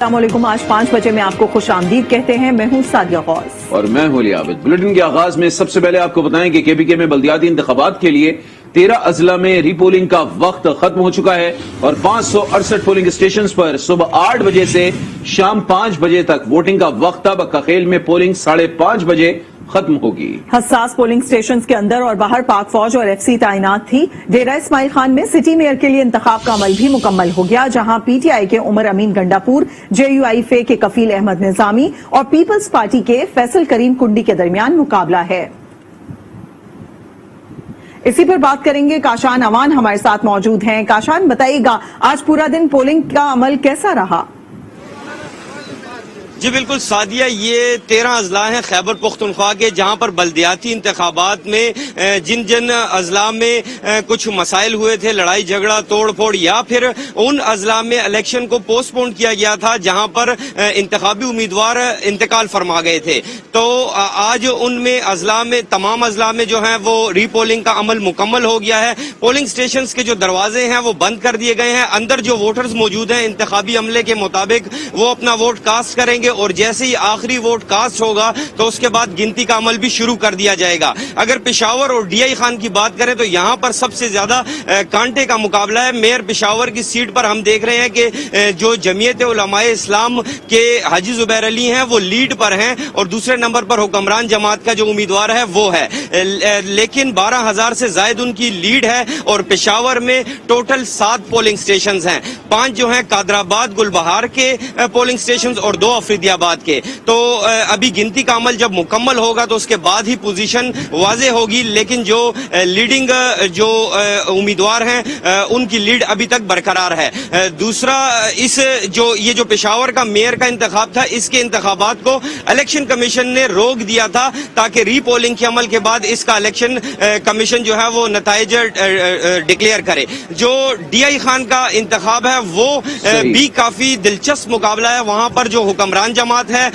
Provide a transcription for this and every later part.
السلام علیکم. آج 5 بجے میں آپ کو خوش آمدید کہتے ہیں. میں ہوں سادیہ غوث اور میں ہوں علی عابد. بلیٹن کے آغاز میں سب سے پہلے آپ کو بتائیں کہ کے پی کے میں بلدیاتی انتخابات کے لیے 13 اضلاع میں ری پولنگ کا وقت ختم ہو چکا ہے اور 568 پولنگ اسٹیشنز پر صبح 8 بجے سے شام 5 بجے تک ووٹنگ کا وقت تھا. بکاخیل میں پولنگ 5:30 بجے ختم ہوگی. حساس پولنگ سٹیشنز کے اندر اور باہر پاک فوج اور ایف سی تعینات تھی. ڈیرہ اسماعیل خان میں سٹی میئر کے لیے انتخاب کا عمل بھی مکمل ہو گیا, جہاں پی ٹی آئی کے عمر امین گنڈاپور, جے یو آئی فے کے کفیل احمد نظامی اور پیپلز پارٹی کے فیصل کریم کنڈی کے درمیان مقابلہ ہے. اسی پر بات کریں گے. کاشان اوان ہمارے ساتھ موجود ہیں. کاشان, بتائیے گا آج پورا دن پولنگ کا عمل کیسا رہا؟ جی بالکل سعدیہ, یہ 13 اضلاع ہیں خیبر پختونخوا کے, جہاں پر بلدیاتی انتخابات میں جن اضلاع میں کچھ مسائل ہوئے تھے, لڑائی جھگڑا توڑ پھوڑ, یا پھر ان اضلاع میں الیکشن کو پوسٹ پون کیا گیا تھا جہاں پر انتخابی امیدوار انتقال فرما گئے تھے, تو آج ان میں اضلاع میں تمام اضلاع میں جو ہیں وہ ری پولنگ کا عمل مکمل ہو گیا ہے. پولنگ سٹیشنز کے جو دروازے ہیں وہ بند کر دیے گئے ہیں. اندر جو ووٹرز موجود ہیں انتخابی عملے کے مطابق وہ اپنا ووٹ کاسٹ کریں گے, اور جیسے ہی آخری ووٹ کاسٹ ہوگا تو اس کے بعد گنتی کا عمل بھی شروع کر دیا جائے گا. اگر پشاور اور ڈی آئی خان کی بات کریں تو یہاں پر سب سے زیادہ کانٹے کا مقابلہ ہے. میئر پشاور کی سیٹ پر ہم دیکھ رہے ہیں کہ جو جمعیت علماء اسلام کے حاجی زبیر علی ہیں وہ لیڈ پر ہیں, اور دوسرے نمبر پر حکمران جماعت کا جو امیدوار ہے وہ ہے, لیکن 12,000 سے زائد ان کی لیڈ ہے. اور پشاور میں ٹوٹل 7 پولنگ سٹیشنز ہیں, 5 جو ہیں قادرآباد گلبہار کے پولنگ سٹیشنز اور 2 افریدی آباد کے. تو ابھی گنتی کا عمل جب مکمل ہوگا تو اس کے بعد ہی پوزیشن واضح ہوگی, لیکن جو لیڈنگ جو امیدوار ہیں ان کی لیڈ ابھی تک برقرار ہے. دوسرا, یہ جو پشاور کا میئر کا انتخاب تھا, اس کے انتخابات کو الیکشن کمیشن نے روک دیا تھا تاکہ ری پولنگ کے عمل کے بعد اس کا الیکشن کمیشن جو ہے وہ نتائج ڈکلیئر کرے. جو ڈی آئی خان کا انتخاب ہے وہ بھی کافی دلچسپ مقابلہ ہے. وہاں پر جو حکمران جماعت ہے,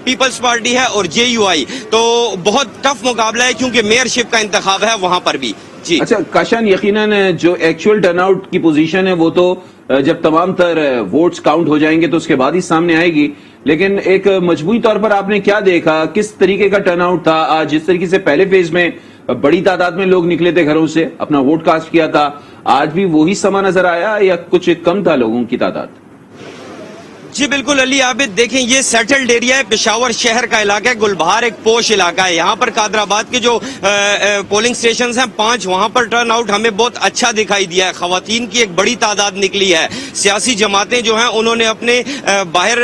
پیپلز پارٹی ہے اور جے یو آئی, تو بہت ٹف مقابلہ ہے کیونکہ میئر شپ کا انتخاب ہے وہاں پر بھی. جی اچھا کاشان, یقیناً جو ایکچوئل ٹرن آؤٹ کی پوزیشن ہے وہ تو جب تمام تر ووٹس کاؤنٹ ہو جائیں گے تو اس کے بعد ہی سامنے آئے گی, لیکن ایک مجموعی طور پر آپ نے کیا دیکھا, کس طریقے کا ٹرن آؤٹ تھا آج؟ جس طریقے سے پہلے فیز میں بڑی تعداد میں لوگ نکلے تھے گھروں سے, اپنا ووٹ کاسٹ کیا تھا, آج بھی وہی سما نظر آیا یا کچھ کم تھا لوگوں کی تعداد؟ جی بالکل علی عابد, دیکھیں یہ سیٹلڈ ایریا ہے, پشاور شہر کا علاقہ ہے, گلبہار ایک پوش علاقہ ہے. یہاں پر قادرآباد کے جو پولنگ سٹیشنز ہیں 5, وہاں پر ٹرن آؤٹ ہمیں بہت اچھا دکھائی دیا ہے. خواتین کی ایک بڑی تعداد نکلی ہے. سیاسی جماعتیں جو ہیں انہوں نے اپنے باہر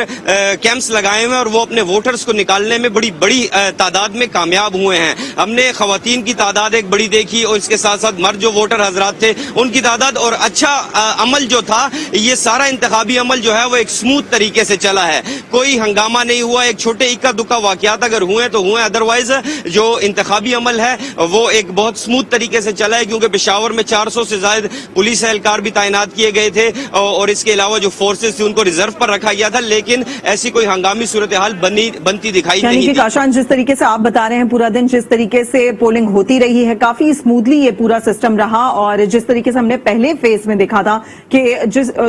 کیمپس لگائے ہوئے اور وہ اپنے ووٹرز کو نکالنے میں بڑی تعداد میں کامیاب ہوئے ہیں. ہم نے خواتین کی تعداد ایک بڑی دیکھی, اور اس کے ساتھ ساتھ مرد جو ووٹر حضرات تھے ان کی تعداد, اور اچھا عمل جو تھا, یہ سارا انتخابی عمل جو ہے وہ ایک سموتھ طریقے سے چلا ہے. کوئی ہنگامہ نہیں ہوا. ایک چھوٹے اکا دکا واقعات اگر ہوئے تو ہوئے, ادروائز جو انتخابی عمل ہے وہ ایک بہت سموتھ طریقے سے چلا ہے, کیونکہ پشاور میں 400 سے زائد پولیس اہلکار بھی تعینات کیے گئے تھے, اور اس کے علاوہ جو فورسز تھی ان کو ریزرو پر رکھا گیا تھا, لیکن ایسی کوئی ہنگامی صورتحال بنتی دکھائی نہیں تھی. کاشان, جس طریقے سے آپ بتا رہے ہیں پورا دن جس طریقے سے پولنگ ہوتی رہی ہے, کافی اسموتھلی یہ پورا سسٹم رہا, اور جس طریقے سے ہم نے پہلے فیز میں دیکھا تھا کہ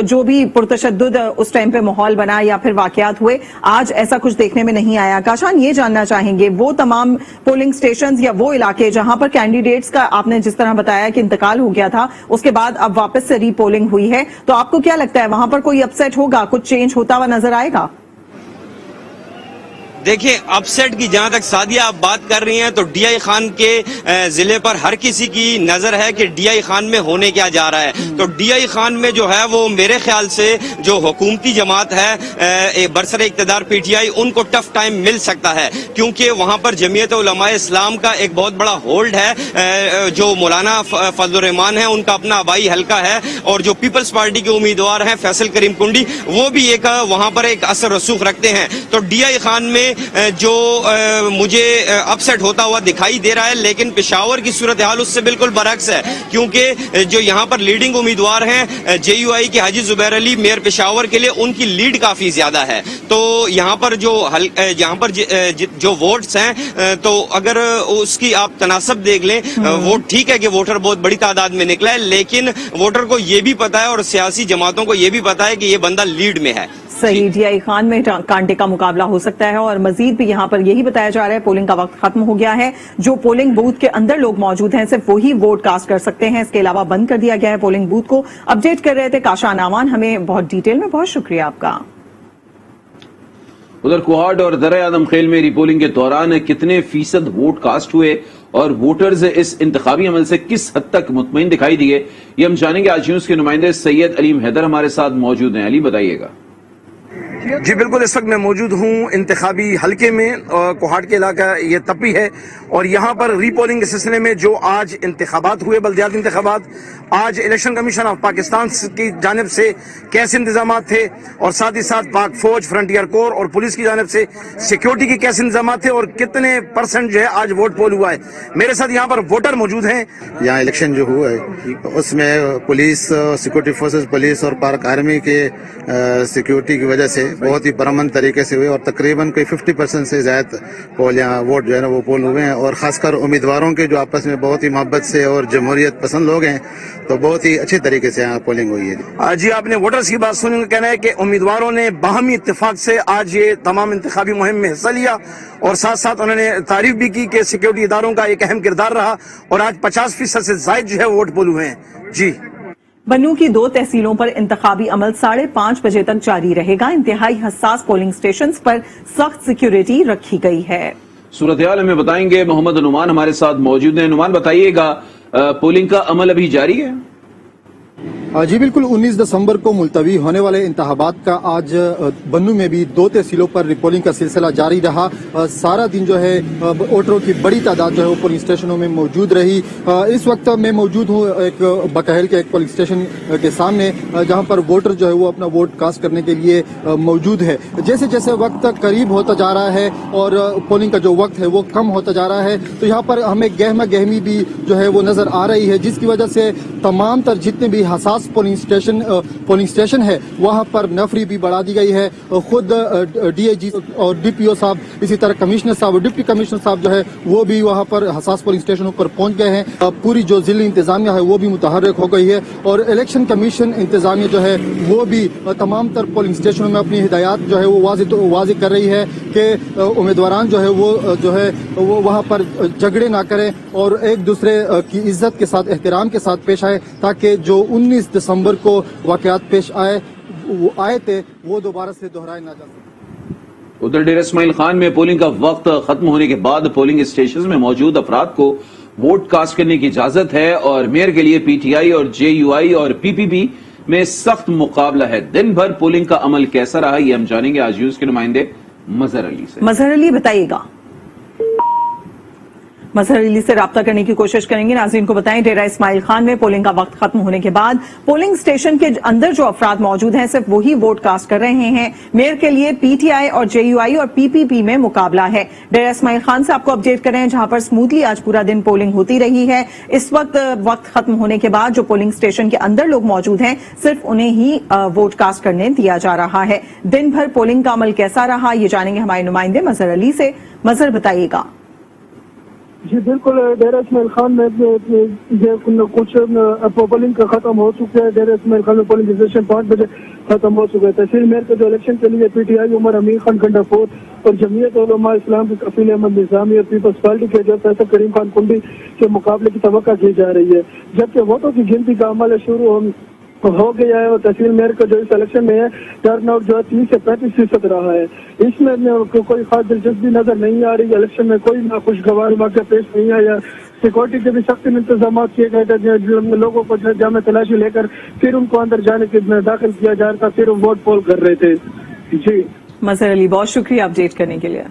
جو بھی پرتشدد اس ٹائم پہ ماحول بنا یا پھر واقعات ہوئے, آج ایسا کچھ دیکھنے میں نہیں آیا. کاشان, یہ جاننا چاہیں گے وہ تمام پولنگ سٹیشنز یا وہ علاقے جہاں پر کینڈیڈیٹس کا آپ نے جس طرح بتایا کہ انتقال ہو گیا تھا, اس کے بعد اب واپس سے ری پولنگ ہوئی ہے, تو آپ کو کیا لگتا ہے وہاں پر کوئی اپ سیٹ ہوگا, کچھ چینج ہوتا ہوا نظر آئے گا؟ دیکھیں, اپ سیٹ کی جہاں تک سعدیہ آپ بات کر رہی ہیں تو ڈی آئی خان کے ضلع پر ہر کسی کی نظر ہے کہ ڈی آئی خان میں ہونے کیا جا رہا ہے. تو ڈی آئی خان میں جو ہے وہ میرے خیال سے جو حکومتی جماعت ہے برسر اقتدار پی ٹی آئی, ان کو ٹف ٹائم مل سکتا ہے, کیونکہ وہاں پر جمعیت علماء اسلام کا ایک بہت بڑا ہولڈ ہے. جو مولانا فضل الرحمان ہیں ان کا اپنا آبائی حلقہ ہے, اور جو پیپلز پارٹی کے امیدوار ہیں فیصل کریم کنڈی, وہ بھی ایک وہاں پر ایک اثر رسوخ رکھتے ہیں. تو ڈی آئی خان میں جو مجھے اپ سیٹ ہوتا ہوا دکھائی دے رہا ہے, لیکن پشاور کی صورتحال اس سے بالکل برعکس ہے, کیونکہ جو یہاں پر لیڈنگ امیدوار ہیں جے یو آئی کے حاجی زبیر علی میئر پشاور کے لیے, ان کی لیڈ کافی زیادہ ہے. تو یہاں پر جو ووٹس ہیں تو اگر اس کی آپ تناسب دیکھ لیں, ووٹ ٹھیک ہے کہ ووٹر بہت بڑی تعداد میں نکلا ہے, لیکن ووٹر کو یہ بھی پتا ہے اور سیاسی جماعتوں کو یہ بھی پتا ہے کہ یہ بندہ لیڈ میں ہے. صحیح ڈی آئی خان میں کانٹے کا مقابلہ ہو سکتا ہے اور مزید بھی یہاں پر یہی بتایا جا رہا ہے پولنگ کا وقت ختم ہو گیا ہے. جو پولنگ بوتھ کے اندر لوگ موجود ہیں صرف وہی ووٹ کاسٹ کر سکتے ہیں. اس کے علاوہ بند کر دیا گیا ہے پولنگ بوتھ کو. اپڈیٹ کر رہے تھے کاشان آوان ہمیں بہت ڈیٹیل میں. بہت شکریہ آپ کا. ادھر کوہاٹ اور درہ آدم خیل میں ری پولنگ کے دوران کتنے فیصد ووٹ کاسٹ ہوئے اور ووٹرز اس انتخابی عمل سے کس حد تک مطمئن دکھائی دیے، یہ ہم جانیں گے. آج نیوز کے نمائندے سید علیم حیدر ہمارے ساتھ موجود ہیں. علی بتائیے گا. جی بالکل، اس وقت میں موجود ہوں انتخابی حلقے میں. کوہاٹ کے علاقہ یہ تپی ہے اور یہاں پر ری پولنگ کے سلسلے میں جو آج انتخابات ہوئے، بلدیاتی انتخابات، آج الیکشن کمیشن آف پاکستان کی جانب سے کیسے انتظامات تھے اور ساتھ ہی ساتھ پاک فوج، فرنٹیئر کور اور پولیس کی جانب سے سیکیورٹی کے کیسے انتظامات تھے اور کتنے پرسنٹ جو ہے آج ووٹ پول ہوا ہے. میرے ساتھ یہاں پر ووٹر موجود ہیں. یہاں الیکشن جو ہوا ہے اس میں پولیس، سیکورٹی فورسز، پولیس اور پارک آرمی کے سیکیورٹی کی وجہ سے بہت ہی پرامن طریقے سے ہوئے اور تقریباً کوئی 50% سے زیادہ پول یہاں ووٹ جو ہے نا وہ پول ہوئے ہیں. اور خاص کر امیدواروں کے جو آپس میں بہت ہی محبت سے اور جمہوریت پسند لوگ ہیں تو بہت ہی اچھے طریقے سے یہاں پولنگ ہوئی ہے. جی آپ نے ووٹرز کی بات سنیں گے، کہنا ہے کہ امیدواروں نے باہمی اتفاق سے آج یہ تمام انتخابی مہم میں حصہ لیا اور ساتھ ساتھ انہوں نے تعریف بھی کی کہ سیکیورٹی اداروں کا ایک اہم کردار رہا اور آج 50% سے زائد جو ہے ووٹ پول ہوئے ہیں. جی بنوں کی 2 تحصیلوں پر انتخابی عمل 5:30 بجے تک جاری رہے گا. انتہائی حساس پولنگ سٹیشنز پر سخت سیکیورٹی رکھی گئی ہے. صورتحال ہمیں بتائیں گے محمد نعمان ہمارے ساتھ موجود ہیں. نعمان بتائیے گا پولنگ کا عمل ابھی جاری ہے؟ جی بالکل، 19 دسمبر کو ملتوی ہونے والے انتخابات کا آج بنوں میں بھی 2 تحصیلوں پر ریپولنگ کا سلسلہ جاری رہا. سارا دن جو ہے ووٹروں کی بڑی تعداد جو ہے وہ پولنگ اسٹیشنوں میں موجود رہی. اس وقت میں موجود ہوں ایک بکہل کے ایک پولنگ اسٹیشن کے سامنے جہاں پر ووٹر جو ہے وہ اپنا ووٹ کاسٹ کرنے کے لیے موجود ہے. جیسے جیسے وقت قریب ہوتا جا رہا ہے اور پولنگ کا جو وقت ہے وہ کم ہوتا جا رہا ہے تو یہاں پر ہمیں گہما گہمی بھی جو ہے وہ نظر آ رہی ہے، جس کی وجہ سے تمام تر جتنے بھی حساس پولنگ اسٹیشن ہے وہاں پر نفری بھی بڑھا دی گئی ہے. خود ڈی آئی جی اور ڈی پی او صاحب، اسی طرح کمشنر صاحب اور ڈپٹی کمشنر صاحب جو ہے وہ بھی وہاں پر حساس پولنگ اسٹیشنوں پر پہنچ گئے ہیں. پوری جو ضلعی انتظامیہ ہے وہ بھی متحرک ہو گئی ہے اور الیکشن کمیشن انتظامیہ جو ہے وہ بھی تمام تر پولنگ اسٹیشنوں میں اپنی ہدایات جو ہے وہ واضح کر رہی ہے کہ امیدواران جو ہے وہ وہاں پر جھگڑے نہ کریں اور ایک دوسرے کی عزت کے ساتھ، احترام کے ساتھ پیش آئے تاکہ جو 19 دسمبر کو واقعات پیش آئے تھے وہ دوبارہ سے دہرائے نہ جا سکے. ادھر ڈیرہ اسماعیل خان میں پولنگ کا وقت ختم ہونے کے بعد پولنگ اسٹیشن میں موجود افراد کو ووٹ کاسٹ کرنے کی اجازت ہے اور میئر کے لیے پی ٹی آئی اور جے یو آئی اور پی پی پی میں سخت مقابلہ ہے. دن بھر پولنگ کا عمل کیسا رہا یہ ہم جانیں گے آج نیوز کے نمائندے مظہر علی سے. مظہر علی بتائیے گا. مظہر علی سے رابطہ کرنے کی کوشش کریں گے. ناظرین کو بتائیں ڈیرہ اسماعیل خان میں پولنگ کا وقت ختم ہونے کے بعد پولنگ اسٹیشن کے اندر جو افراد موجود ہیں صرف وہی ووٹ کاسٹ کر رہے ہیں. میئر کے لیے پی ٹی آئی اور جے یو آئی اور پی پی پی میں مقابلہ ہے. ڈیرہ اسماعیل خان سے آپ کو اپڈیٹ کریں جہاں پر سموتھلی آج پورا دن پولنگ ہوتی رہی ہے. اس وقت ختم ہونے کے بعد جو پولنگ اسٹیشن کے اندر لوگ موجود ہیں صرف انہیں ہی ووٹ کاسٹ کرنے دیا جا رہا ہے. دن بھر پولنگ کا عمل کیسا رہا یہ جانیں گے ہمارے نمائندے مظہر علی سے. مظہر بتائیے گا. جی بالکل، ڈیرہ اسماعیل خان میں کچھ پولنگ کا ختم ہو چکا ہے. ڈیرہ اسماعیل خان میں پولنگ اسٹیشن 5 بجے ختم ہو چکا ہے. تحصیل میئر کے جو الیکشن کے لیے پی ٹی آئی عمر امین خان کنڈا-4 اور جمعیت علماء اسلام کے کفیل احمد نظامی اور پیپلز پارٹی کے جو فیصل کریم خان کنڈی کے مقابلے کی توقع کی جا رہی ہے، جبکہ ووٹوں کی گنتی کا عمل شروع ہو گیا ہے اور تحصیل میئر کا جو اس الیکشن میں ہے ٹرن آؤٹ جو ہے 30 سے 35% رہا ہے. اس میں کوئی خاص دلچسپی نظر نہیں آ رہی. الیکشن میں کوئی ناخوشگوار واقعہ پیش نہیں آیا. سیکورٹی کے بھی سخت انتظامات کیے گئے تھے. لوگوں کو جامع تلاشی لے کر پھر ان کو اندر جانے کے داخل کیا جا رہا تھا، پھر وہ ووٹ پول کر رہے تھے. جی مظہر علی بہت شکریہ اپڈیٹ کرنے کے لیے.